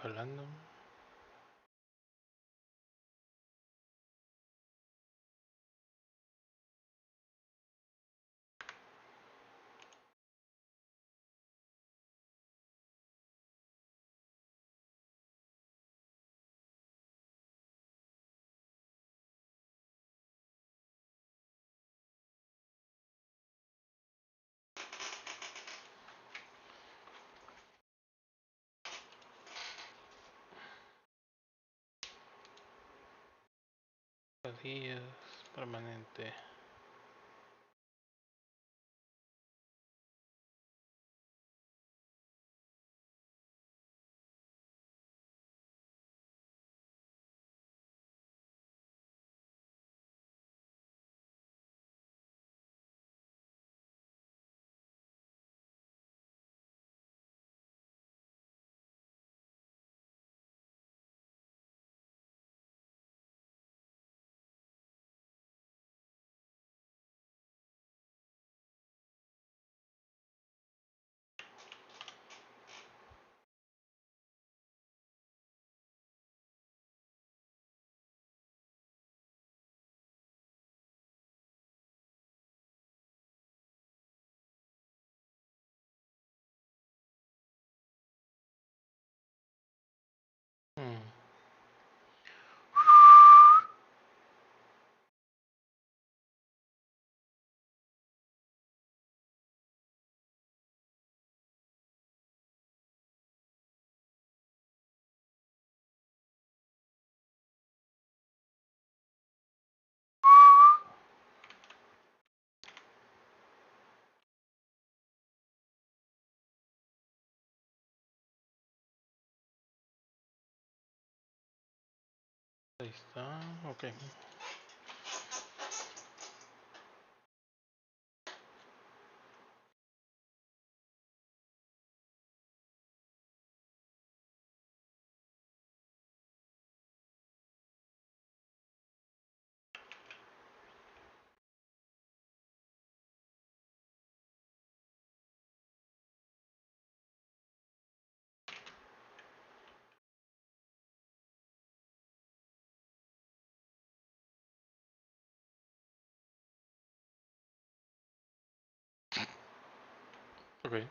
jalando. Días permanente. Mm. Ahí está, ok. Ok.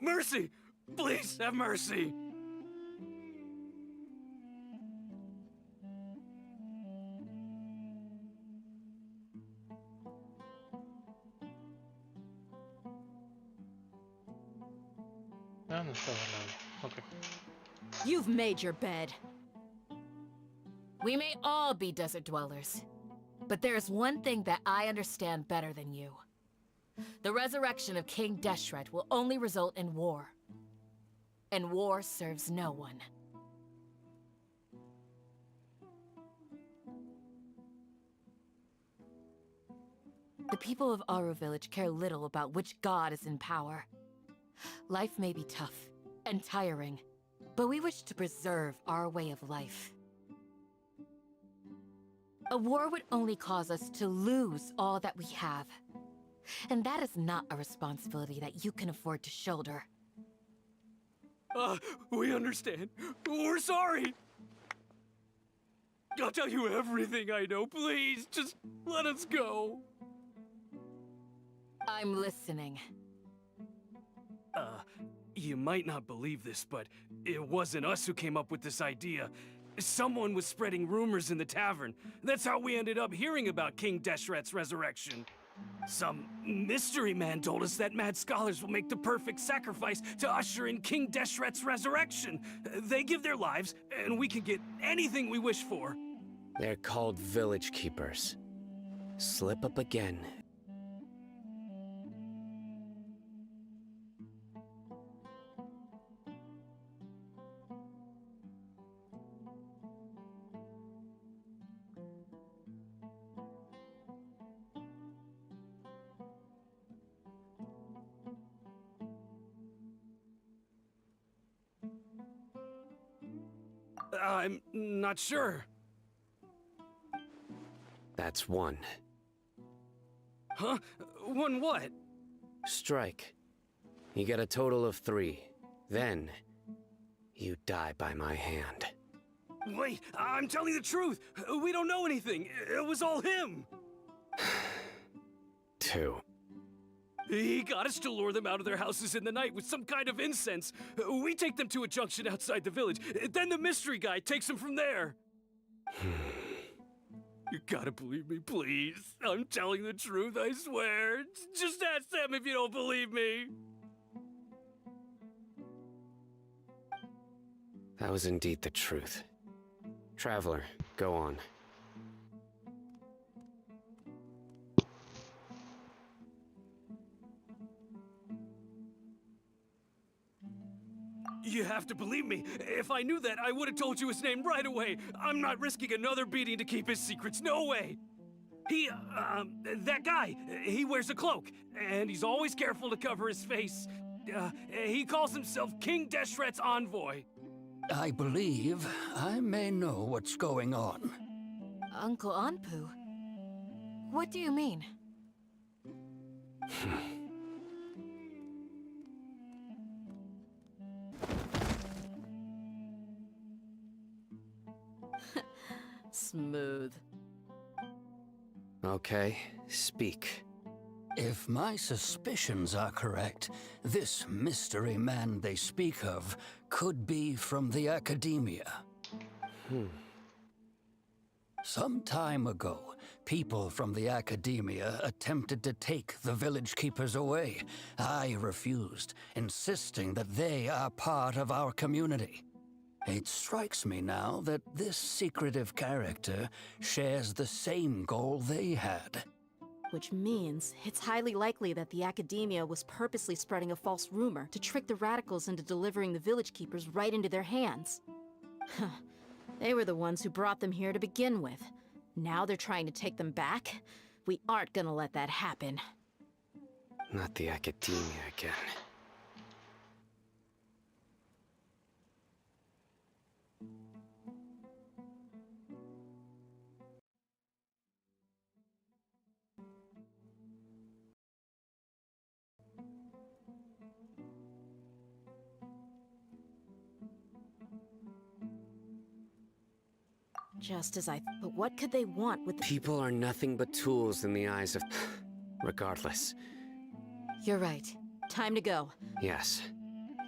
Mercy! Please have mercy! Ah, no estaba nadie. Ok. You've made your bed. We may all be desert dwellers, but there's one thing that I understand better than you. The resurrection of King Deshret will only result in war. And war serves no one. The people of Aru Village care little about which god is in power. Life may be tough and tiring, but we wish to preserve our way of life. A war would only cause us to lose all that we have. And that is not a responsibility that you can afford to shoulder. We understand. We're sorry! I'll tell you everything I know, please. Just let us go. I'm listening. You might not believe this, but it wasn't us who came up with this idea. Someone was spreading rumors in the tavern. That's how we ended up hearing about King Deshret's resurrection. Some mystery man told us that mad scholars will make the perfect sacrifice to usher in King Deshret's resurrection. They give their lives, and we can get anything we wish for. They're called village keepers. Slip up again. I'm not sure. That's one. Huh? One what? Strike. You get a total of 3. Then, you die by my hand. Wait, I'm telling the truth. We don't know anything. It was all him. 2. He got us to lure them out of their houses in the night with some kind of incense. We take them to a junction outside the village. Then the mystery guy takes them from there. You gotta believe me, please. I'm telling the truth, I swear. Just ask them if you don't believe me. That was indeed the truth. Traveler, go on. You have to believe me. If I knew that, I would have told you his name right away. I'm not risking another beating to keep his secrets. No way. That guy, he wears a cloak, and he's always careful to cover his face. He calls himself King Deshret's envoy. I believe I may know what's going on. Uncle Anpu? What do you mean? Smooth. Okay, speak. If my suspicions are correct, this mystery man they speak of could be from the Academia. Some time ago, people from the Academia attempted to take the village keepers away. I refused, insisting that they are part of our community. It strikes me now that this secretive character shares the same goal they had. Which means it's highly likely that the Academia was purposely spreading a false rumor to trick the radicals into delivering the village keepers right into their hands. They were the ones who brought them here to begin with. Now they're trying to take them back? We aren't gonna let that happen. Not the Academia again. Just as but what could they want with the— People are nothing but tools in the eyes of... Regardless. You're right. time to go. Yes.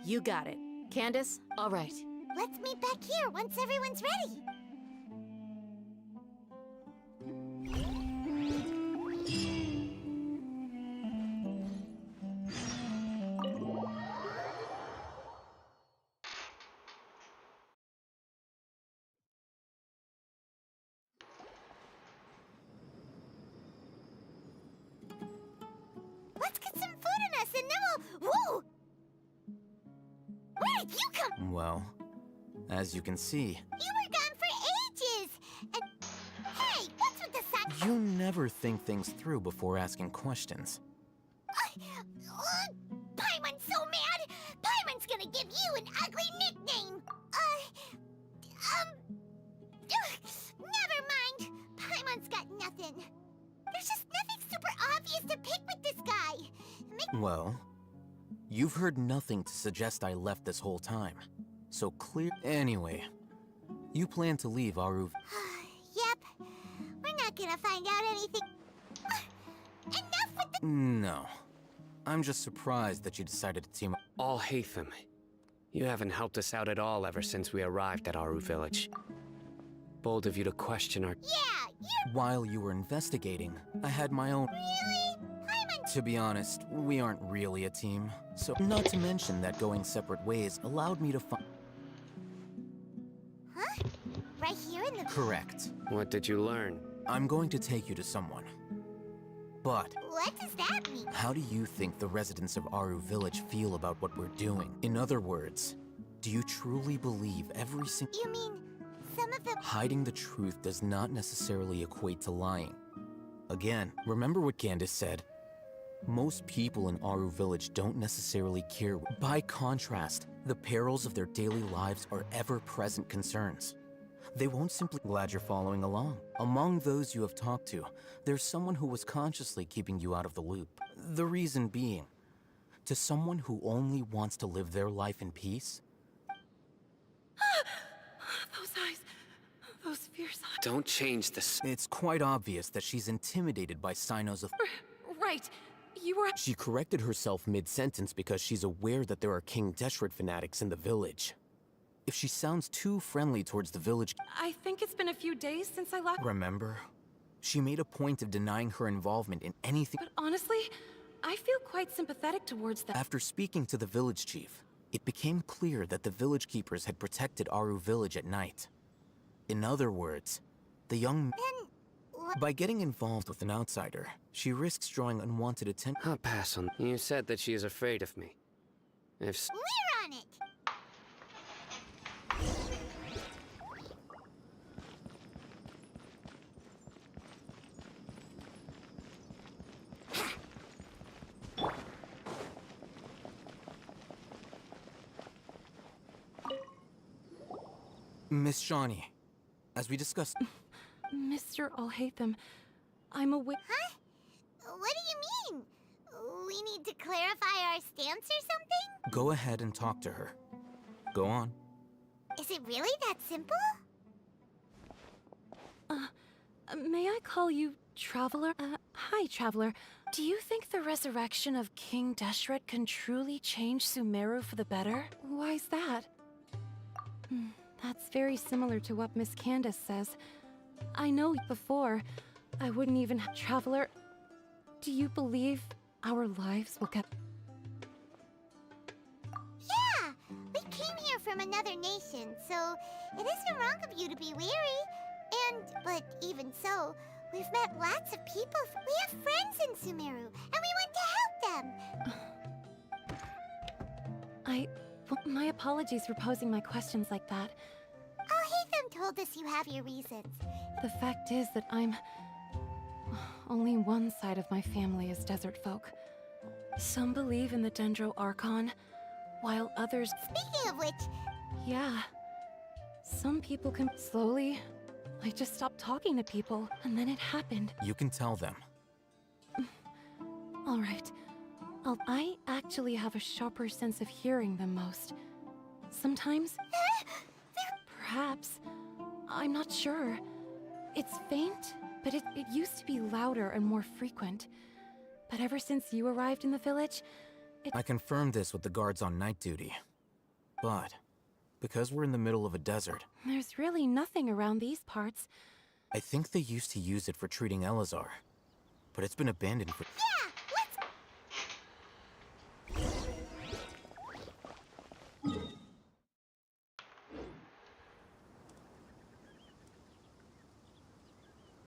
You got it. Candace? All right. Let's meet back here once everyone's ready. Let's get some food in us and then we'll... Whoa! Where did you come? Well, as you can see, You were gone for ages! And... Hey, what's with the sun? you never think things through before asking questions. Paimon's so mad! Paimon's gonna give you an ugly nickname! Never mind. Paimon's got nothing. There's just nothing super obvious to pick with this guy. Well, you've heard nothing to suggest I left this whole time. So clear. Anyway, you plan to leave Aru. Yep. We're not gonna find out anything. Enough with the... No. I'm just surprised that you decided to team up. Alhaitham, you haven't helped us out at all ever since we arrived at Aru Village. Bold of you to question our... Yeah, you're... While you were investigating, I had my own... Really? Paimon... To be honest, we aren't really a team. So, not to mention that going separate ways allowed me to find... Huh? Right here in the... Correct. What did you learn? I'm going to take you to someone. But, What does that mean? how do you think the residents of Aru Village feel about what we're doing? In other words, do you truly believe every single... You mean some of the... Hiding the truth does not necessarily equate to lying. Again, remember what Candace said. Most people in Aru Village don't necessarily care. By contrast, the perils of their daily lives are ever-present concerns. They won't simply... Glad you're following along. Among those you have talked to, there's someone who was consciously keeping you out of the loop. The reason being, to someone who only wants to live their life in peace, Those eyes. Those fierce eyes. Don't change this. it's quite obvious that she's intimidated by Sino's authority. Right. You were... She corrected herself mid-sentence because she's aware that there are King Deshret fanatics in the village. If she sounds too friendly towards the village... I think it's been a few days since I left. Remember? She made a point of denying her involvement in anything... But honestly, I feel quite sympathetic towards them. After speaking to the village chief, it became clear that the village keepers had protected Aru Village at night. In other words, the young... By getting involved with an outsider, she risks drawing unwanted attention. I'll pass on. You said that she is afraid of me. If... We're on it! Miss Shawnee, as we discussed... Mr. Alhaitham, I'm aware... Huh? What do you mean? We need to clarify our stance or something? Go ahead and talk to her. Go on. Is it really that simple? May I call you Traveler? Hi, Traveler. Do you think the resurrection of King Deshret can truly change Sumeru for the better? Why's that? That's very similar to what Miss Candace says. I know before, I wouldn't even... Traveler, do you believe our lives will get... Yeah! We came here from another nation, so it isn't wrong of you to be weary. But even so, we've met lots of people. We have friends in Sumeru, and we want to help them. Well, my apologies for posing my questions like that. Alhaitham told us you have your reasons. The fact is that only one side of my family is desert folk. Some believe in the Dendro Archon, while others... Speaking of which, Yeah. Some people can... Slowly, I just stopped talking to people, and then it happened. You can tell them. All right. I actually have a sharper sense of hearing than most. Sometimes... Perhaps. I'm not sure. It's faint, but it used to be louder and more frequent. But ever since you arrived in the village, I confirmed this with the guards on night duty. But, because we're in the middle of a desert, There's really nothing around these parts. I think they used to use it for treating Elazar. But it's been abandoned for— Yeah,